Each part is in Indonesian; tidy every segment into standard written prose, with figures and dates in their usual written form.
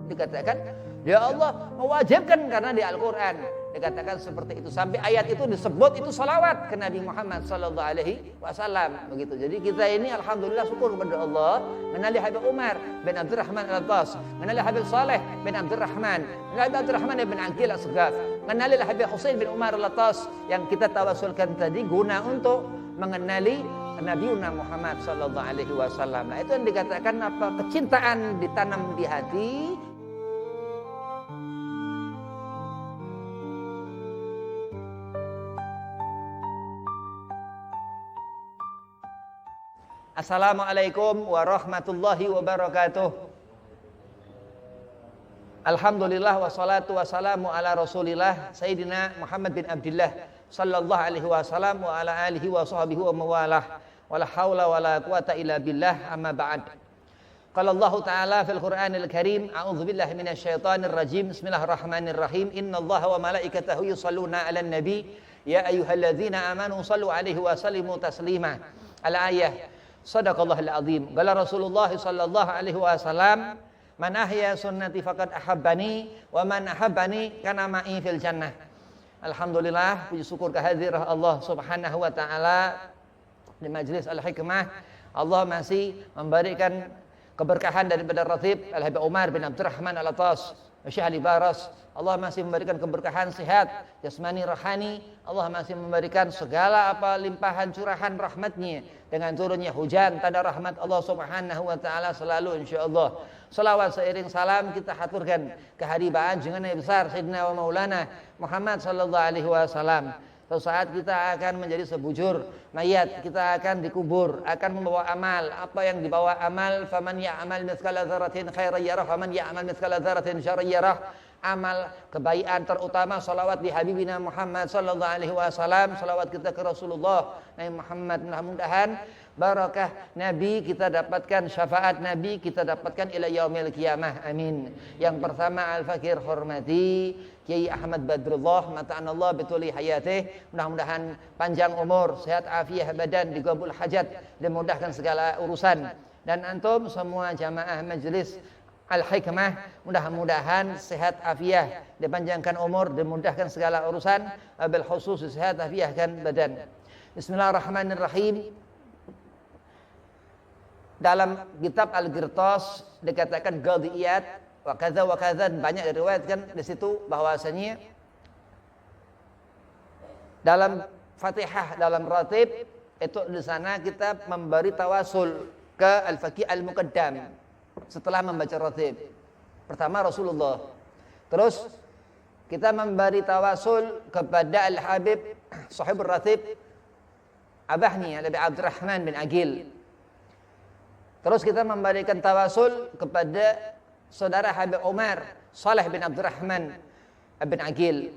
Dikatakan, ya Allah mewajibkan karena di Al-Quran dikatakan seperti itu. Sampai ayat itu disebut itu salawat ke Nabi Muhammad sallallahu alaihi wasallam begitu. Jadi kita ini alhamdulillah syukur kepada Allah mengenali Habib Umar bin Abdurrahman Al-Attas, mengenali Habib Saleh bin Abdurrahman, mengenali Abdurrahman bin Aqil As-Sagaf, mengenali Habib Husain bin Umar Al-Attas yang kita tawasulkan tadi guna untuk mengenali Nabi Muhammad sallallahu alaihi wasallam. Nah, itu yang dikatakan apa? Kecintaan ditanam di hati. Assalamualaikum warahmatullahi wabarakatuh. Alhamdulillah wassalatu wassalamu ala Rasulillah Sayyidina Muhammad bin Abdullah sallallahu alaihi wasallam wa ala alihi wa sahbihi wa mawalah. Wala haula wala quwata illa billah, amma ba'd. Qala Allah Ta'ala fil Qur'anil Karim, a'udzu billahi minasyaitonir rajim. Bismillahirrahmanirrahim. Innallaha wa malaikatahu yusholluna 'alan nabi ya ayyuhalladzina amanu shallu 'alaihi wa sallimu taslima. Al-ayah. Shadaqallahul azim. Qala Rasulullah sallallahu alaihi wasallam, man ahya sunnati faqad ahabbani wa man ahabbani kana ma'i fil jannah. Alhamdulillah, puji syukur kehadiran Allah Subhanahu wa taala di majelis Al-Hikmah. Allah masih memberikan keberkahan daripada Ratib Al-Habib Umar bin Abdurrahman Al-Attas, Syekh Ali Baras. Allah masih memberikan keberkahan sehat jasmani rohani. Allah masih memberikan segala apa limpahan curahan rahmatnya dengan turunnya hujan tanda rahmat Allah Subhanahu wa taala selalu insyaallah. Salawat seiring salam kita haturkan kehadiran junjungan yang besar Sayyidina wa Maulana Muhammad sallallahu alaihi wasallam. Suatu saat kita akan menjadi sebujur mayat, kita akan dikubur, akan membawa amal. Apa yang dibawa amal? Faman ya'mal mithqala dzarratin khairan yarah, faman ya'mal mithqala dzarratin syarran yarah. Amal kebaikan terutama salawat di Habibina Muhammad sallallahu alaihi wasallam, salawat kita ke Rasulullah Nabi Muhammad. Mudah-mudahan barakah Nabi kita dapatkan, syafaat Nabi kita dapatkan ila yaumil qiyamah. Amin. Yang pertama al-fakir hormati Kiai Ahmad Badrullah mata'anallah bituli hayatih. Mudah-mudahan panjang umur, sehat afiah badan, digabul hajat, dimudahkan segala urusan. Dan antum semua jamaah majelis Al-Hikmah mudah-mudahan sehat afiah, dipanjangkan umur, dimudahkan segala urusan, bil khusus sehat afiahkan badan. Bismillahirrahmanirrahim. Dalam kitab Al-Qirtas dikatakan qadiyat wa kadza banyak diriwayatkan di situ bahwasanya dalam Fatihah, dalam Ratib itu di sana kita memberi tawasul ke Al-Faqih Al-Muqaddam. Setelah membaca Ratib pertama Rasulullah, terus kita memberi tawasul kepada Al-Habib Sahibur Ratib Abahni Habib Abdurrahman bin Aqil. Terus kita memberikan tawasul kepada saudara Habib Umar Saleh bin Abdurrahman bin Aqil.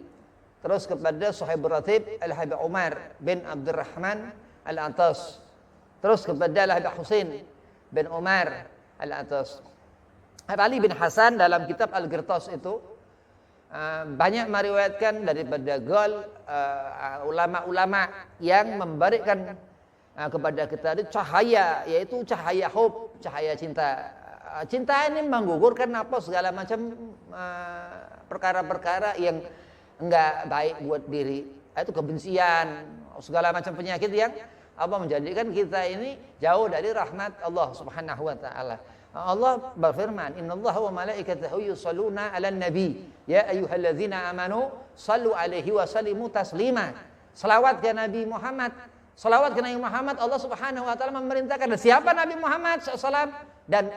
Terus kepada Sahibur Ratib Al-Habib Umar bin Abdurrahman Al-Attas. Terus kepada Al-Habib Husain bin Umar Al-Attas. Ali bin Hasan dalam kitab Al-Qirtas itu banyak meriwayatkan daripada ulama-ulama yang memberikan kepada kita cahaya, yaitu cahaya hub, cahaya cinta. Cinta ini menggugurkan apa segala macam perkara-perkara yang enggak baik buat diri. Itu kebencian, segala macam penyakit yang apa menjadikan kita ini jauh dari rahmat Allah Subhanahu wa taala. Allah berfirman, "Innallaha wa malaikatahu yusholluna 'alan nabi ya ayyuhalladzina amanu shallu 'alaihi wa sallimu taslima." Selawat ke Nabi Muhammad. Selawat ke Nabi Muhammad, Allah Subhanahu wa taala memerintahkan siapa Nabi Muhammad SAW dan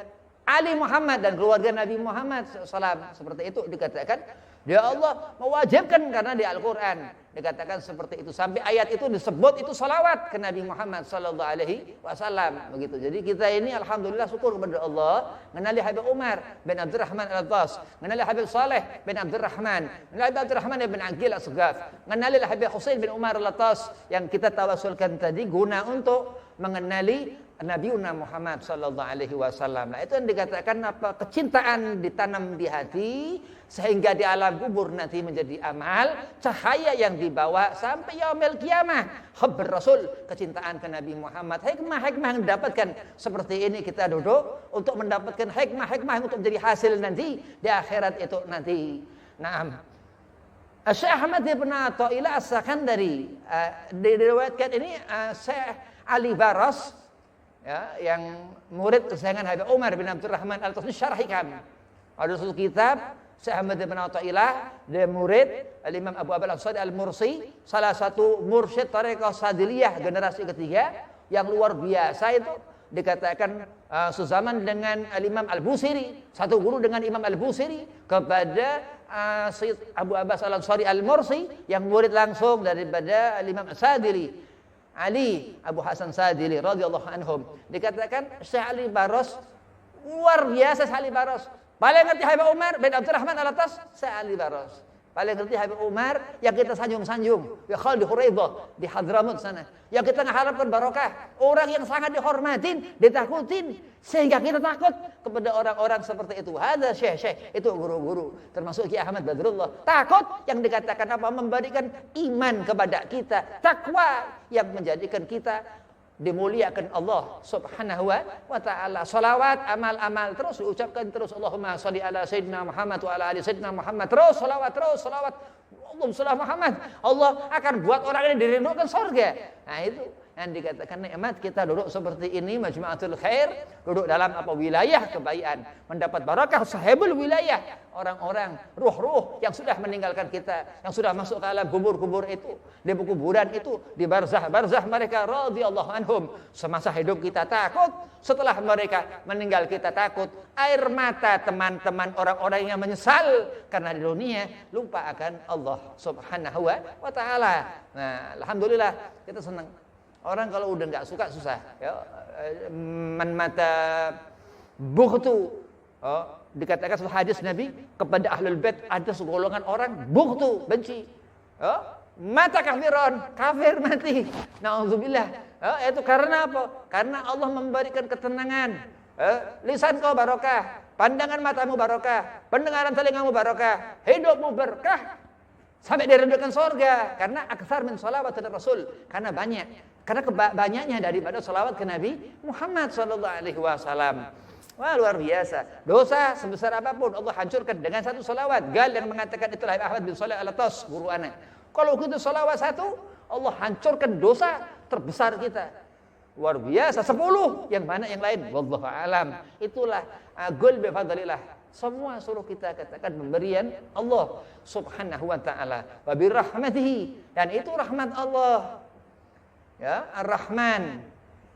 Ali Muhammad dan keluarga Nabi Muhammad SAW. Seperti itu dikatakan, ya Allah mewajibkan karena di Al-Quran dikatakan seperti itu. Sampai ayat itu disebut itu salawat ke Nabi Muhammad sallallahu alaihi wasallam begitu. Jadi kita ini alhamdulillah syukur kepada Allah mengenali Habib Umar bin Abdurrahman Al-Attas, mengenali Habib Saleh bin Abdurrahman, mengenali Abdurrahman bin Aqil As-Sagaf, mengenali Habib Husain bin Umar Al-Attas yang kita tawasulkan tadi guna untuk mengenali Nabiuna Muhammad sallallahu alaihi wasallam. Nah, itu yang dikatakan apa? Kecintaan ditanam di hati sehingga di alam kubur nanti menjadi amal, cahaya yang dibawa sampai yaumil qiyamah. Hubbur Rasul, kecintaan ke Nabi Muhammad. Hikmah-hikmah yang didapatkan seperti ini kita duduk untuk mendapatkan hikmah-hikmah untuk menjadi hasil nanti di akhirat itu nanti. Naam. Syekh Ahmad bin Athaillah As-Sakandari diriwayatkan ini Syekh Ali Baras, ya, yang murid kesayangan Habib Umar bin Abdurrahman Al-Tasni syarhikan. Ada satu kitab Syekh Ahmad bin Athaillah, dia murid Al-Imam Abu Abdul Al-Sadi Al-Mursi, salah satu mursyid Thariqah Sadiliyah generasi ketiga yang luar biasa itu. Dikatakan sezaman dengan Al-Imam Al-Busiri, satu guru dengan Imam Al-Busiri, kepada Sayyid Abu Abbas Al-Ansari Al-Mursi yang murid langsung daripada Al-Imam Sadili Ali Abu Hasan Sadili radhiyallahu anhum. Dikatakan Syekh Ali Baros luar biasa. Syekh Ali Baros paling ngerti Habib Umar bin Abdurrahman Al-Atas. Syekh Ali Baros paling ngerti Habib Umar yang kita sanjung-sanjung ya Khalid Huraidah di Hadramut sana, yang kita mengharapkan barokah, orang yang sangat dihormatin, ditakutin, sehingga kita takut kepada orang-orang seperti itu. Ada syekh-syekh, itu guru-guru, termasuk Ki Ahmad Badrullah. Takut yang dikatakan apa? Memberikan iman kepada kita, takwa yang menjadikan kita dimuliakan Allah subhanahu wa ta'ala. Salawat, amal-amal terus diucapkan terus. Allahumma salli ala Sayyidina Muhammad wa ala ali Sayyidina Muhammad. Terus salawat. Allahumma salli Muhammad. Allah akan buat orang ini dirindukan surga. Nah, itu yang dikatakan nikmat kita duduk seperti ini, majmu'atul khair, duduk dalam apa? Wilayah kebaikan, mendapat barakah sahibul wilayah, orang-orang ruh-ruh yang sudah meninggalkan kita, yang sudah masuk ke alam kubur-kubur itu, di kuburan itu, di barzah-barzah mereka radhiyallahu anhum. Semasa hidup kita takut, setelah mereka meninggal kita takut. Air mata teman-teman orang-orang yang menyesal karena di dunia lupa akan Allah subhanahu wa ta'ala. Nah, alhamdulillah kita senang. Orang kalau udah nggak suka susah, ya. Man mata bughtu, dikatakan sebuah hadis Nabi kepada ahlul bait ada segolongan orang bughtu, benci. Mata kafiron, kafir mati. Nauzubillah. Itu karena apa? Karena Allah memberikan ketenangan. Lisan kau barokah, pandangan matamu barokah, pendengaran telingamu barokah, hidupmu berkah. Sampai dirindukan surga karena aksar min shalawat Rasul, karena banyak. Karena banyaknya daripada salawat ke Nabi Muhammad sallallahu alaihi wasallam. Wah, luar biasa. Dosa sebesar apapun Allah hancurkan dengan satu salawat. Gal yang mengatakan itulah Ahmad bin Shalih Al-Atas, guru anak. Kalau kita salawat satu, Allah hancurkan dosa terbesar kita. Luar biasa. 10 yang mana yang lain? Wallahu alam. Itulah gol bi fadlillah. Semua suruh kita katakan pemberian Allah subhanahu wa ta'ala. Wa bi rahmatihi. Dan itu rahmat Allah. Ya, Ar-Rahman,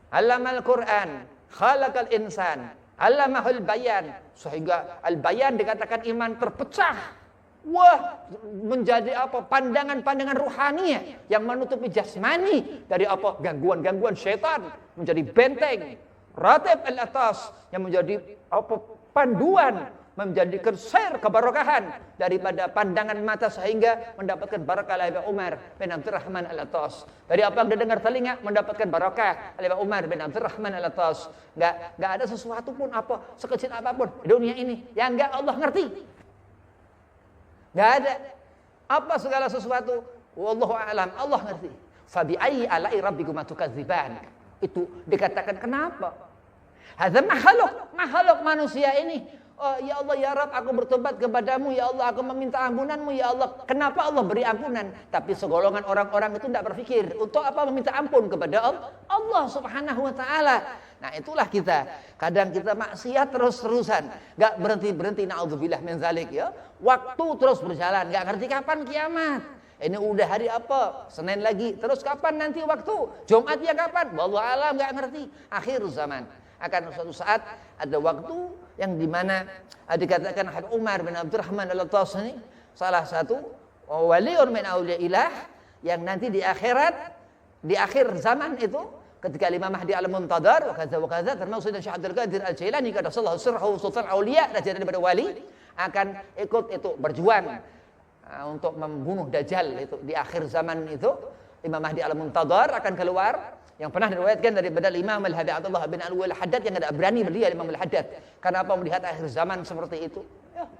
Allamal Quran, Khalaqal Insan, Allamahul Bayan. Sehingga al-bayan dikatakan iman terpecah. Wah, menjadi apa? Pandangan-pandangan ruhani yang menutupi jasmani dari apa? Gangguan-gangguan syaitan, menjadi benteng. Ratib al-atas yang menjadi apa? Panduan, menjadikan syair keberkahan daripada pandangan mata sehingga mendapatkan barakah oleh Umar bin Abdurrahman Al-Atas. Dari apa yang didengar telinga mendapatkan barakah oleh Umar bin Abdurrahman Al-Atas. Enggak ada sesuatu pun apa sekecil apapun di dunia ini yang enggak Allah ngerti. Enggak ada apa segala sesuatu wallahu a'lam, Allah ngerti. Fa bi ayyi ala'i rabbikuma tukadziban. Itu dikatakan kenapa? Hadza makhluk manusia ini. Oh ya Allah ya Rabb, aku bertobat kepadamu ya Allah, aku meminta ampunanmu ya Allah. Kenapa Allah beri ampunan? Tapi segolongan orang-orang itu tidak berpikir untuk apa meminta ampun kepada Allah subhanahu wa ta'ala. Nah itulah kita. Kadang kita maksiat terus-terusan, gak berhenti-berhenti, na'udzubillah min zalik ya. Waktu terus berjalan, gak ngerti kapan kiamat. Ini udah hari apa? Senin lagi. Terus kapan nanti waktu? Jumat ya kapan? Wallahu alam, gak ngerti. Akhir zaman. Akan suatu saat ada waktu yang dimana dikatakan Habib Umar bin Abdurrahman Al-Atas ini salah satu waliun min auliyaillah yang nanti di akhirat, di akhir zaman itu ketika Imam Mahdi al-Muntadhar wa kadza termasuk Syekh Abdul Qadir Al-Jailani qaddasallahu sirruhu sultan auliya raja daripada wali akan ikut itu berjuang untuk membunuh Dajjal itu di akhir zaman itu. Imam Mahdi al-Muntadhar akan keluar Yang pernah diriwayatkan daripada Imam Al-Haddad Abdullah bin Al-Haddad yang tidak berani beliau Imam Al-Haddad. Karena apa? Melihat akhir zaman seperti itu. Ya.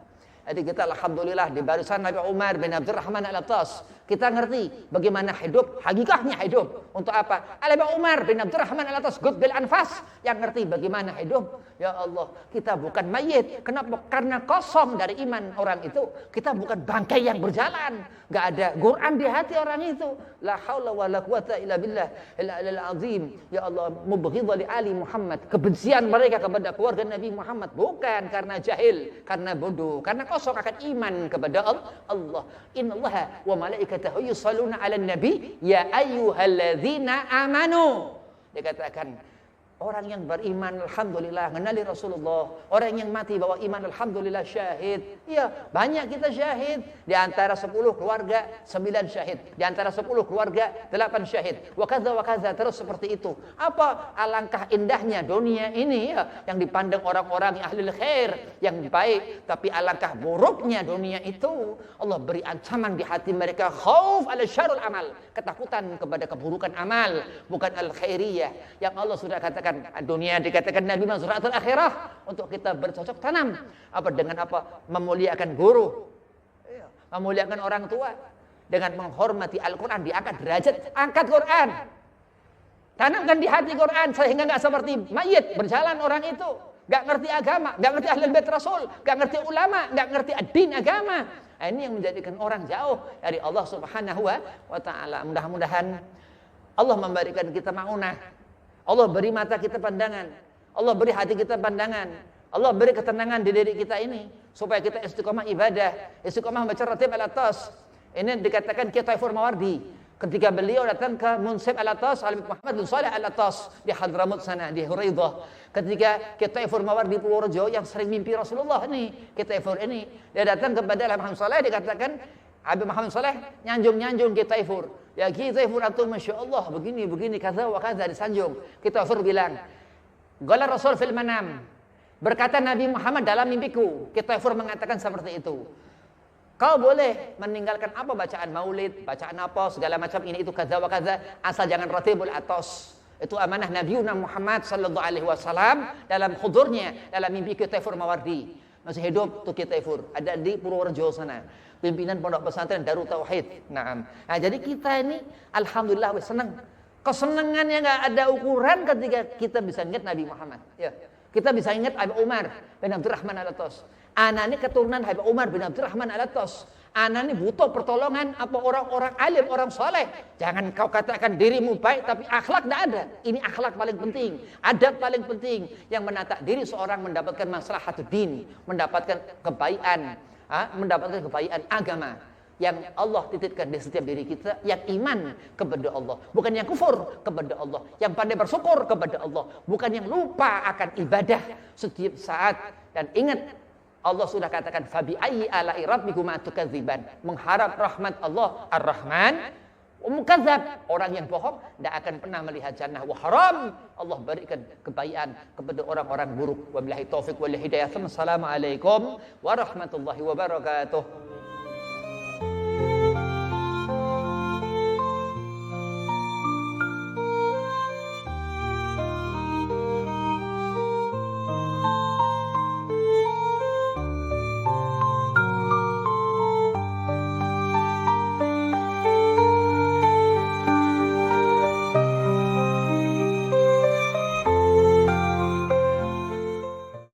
Jadi kita alhamdulillah di barisan Nabi Umar bin Abdurrahman Al-Attas. Kita ngerti bagaimana hidup, hakikatnya hidup. Untuk apa? Nabi Umar bin Abdurrahman Al-Attas, Gud bil Anfas, yang ngerti bagaimana hidup. Ya Allah, kita bukan mayit. Kenapa? Karena kosong dari iman orang itu. Kita bukan bangkai yang berjalan. Gak ada Quran di hati orang itu. La haula wa la quwata illa billah al azim. Ya Allah, mubghidha li ali Muhammad. Kebencian mereka kepada keluarga Nabi Muhammad bukan karena jahil, karena bodoh, karena kosong akan iman kepada Allah. Innallaha wa malaikatahu yusholluna 'alan nabi ya ayyuhalladzina amanu. Dikatakan orang yang beriman alhamdulillah mengenali Rasulullah, orang yang mati bawa iman alhamdulillah syahid. Iya, banyak kita syahid. Di antara 10 keluarga 9 syahid, di antara 10 keluarga 8 syahid. Wa kadza terus seperti itu. Apa alangkah indahnya dunia ini ya, yang dipandang orang-orang yang ahli khair, yang baik, tapi alangkah buruknya dunia itu. Allah beri ancaman di hati mereka, khauf ala syarrul amal, ketakutan kepada keburukan amal, bukan al khairiyah. Yang Allah sudah katakan dunia dikatakan Nabi Mazra'atul akhirah, untuk kita bercocok tanam apa dengan apa? Memuliakan guru, memuliakan orang tua, dengan menghormati Al-Quran, diangkat derajat, angkat Quran, tanamkan di hati Quran sehingga nggak seperti mayit berjalan orang itu, nggak ngerti agama, nggak ngerti ahlul bait Rasul, nggak ngerti ulama, nggak ngerti ad-din agama. Nah, ini yang menjadikan orang jauh dari Allah Subhanahu wa taala. Mudah-mudahan Allah memberikan kita maunah. Allah beri mata kita pandangan, Allah beri hati kita pandangan, Allah beri ketenangan di diri kita ini supaya kita istiqomah ibadah, istiqomah baca ratib al-atas. Ini dikatakan Kiai Taifur Mawardi ketika beliau datang ke Munsif al-Atas, Habib Muhammad bin Shalih al-Atas di Hadramut sana, di Huraidah. Ketika Kiai Taifur Mawardi Purworejo yang sering mimpi Rasulullah ini, Kiai Taifur ini, dia datang kepada Habib Muhammad Shalih, dikatakan Habib Muhammad Shalih nyanjung Kiai Taifur. Ya Kiai Taifur antum Masya Allah begini kaza wa kaza disanjung. Kiai Taifur bilang, qala Rasul fil manam, berkata Nabi Muhammad dalam mimpiku. Kiai Taifur mengatakan seperti itu. Kau boleh meninggalkan apa, bacaan maulid, bacaan apa, segala macam ini itu kaza wa kaza, asal jangan ratibul atas. Itu amanah Nabi Muhammad sallallahu alaihi wasallam dalam hudurnya, dalam mimpi Kiai Taifur Mawardi. Masih hidup tuh Kiai Taifur, ada di Purworejo sana. Pimpinan pondok pesantren Darut Tauhid. Nah, jadi kita ini alhamdulillah senang. Kesenangannya nggak ada ukuran ketika kita bisa ingat Nabi Muhammad. Ya, kita bisa ingat Habib Umar bin Abdurrahman Al-Attas. Anak ini keturunan Habib Umar bin Abdurrahman Al-Attas. Anak ini butuh pertolongan apa orang-orang alim, orang soleh. Jangan kau katakan dirimu baik tapi akhlak tidak ada. Ini akhlak paling penting, adab paling penting yang menata diri seorang mendapatkan maslahatud din, mendapatkan kebaikan. Mendapatkan kebaikan agama yang Allah titipkan di setiap diri kita, yang iman kepada Allah, bukan yang kufur kepada Allah, yang pandai bersyukur kepada Allah, bukan yang lupa akan ibadah setiap saat. Dan ingat, Allah sudah katakan fabi ayyi ala'i rabbikuma tukadziban, mengharap rahmat Allah Ar-Rahman. Mukadzab, orang yang bohong tidak akan pernah melihat jannah. Wa haram, Allah berikan kebaikan kepada orang-orang buruk. Wabillahi taufiq wal hidayah. Assalamualaikum warahmatullahi wabarakatuh.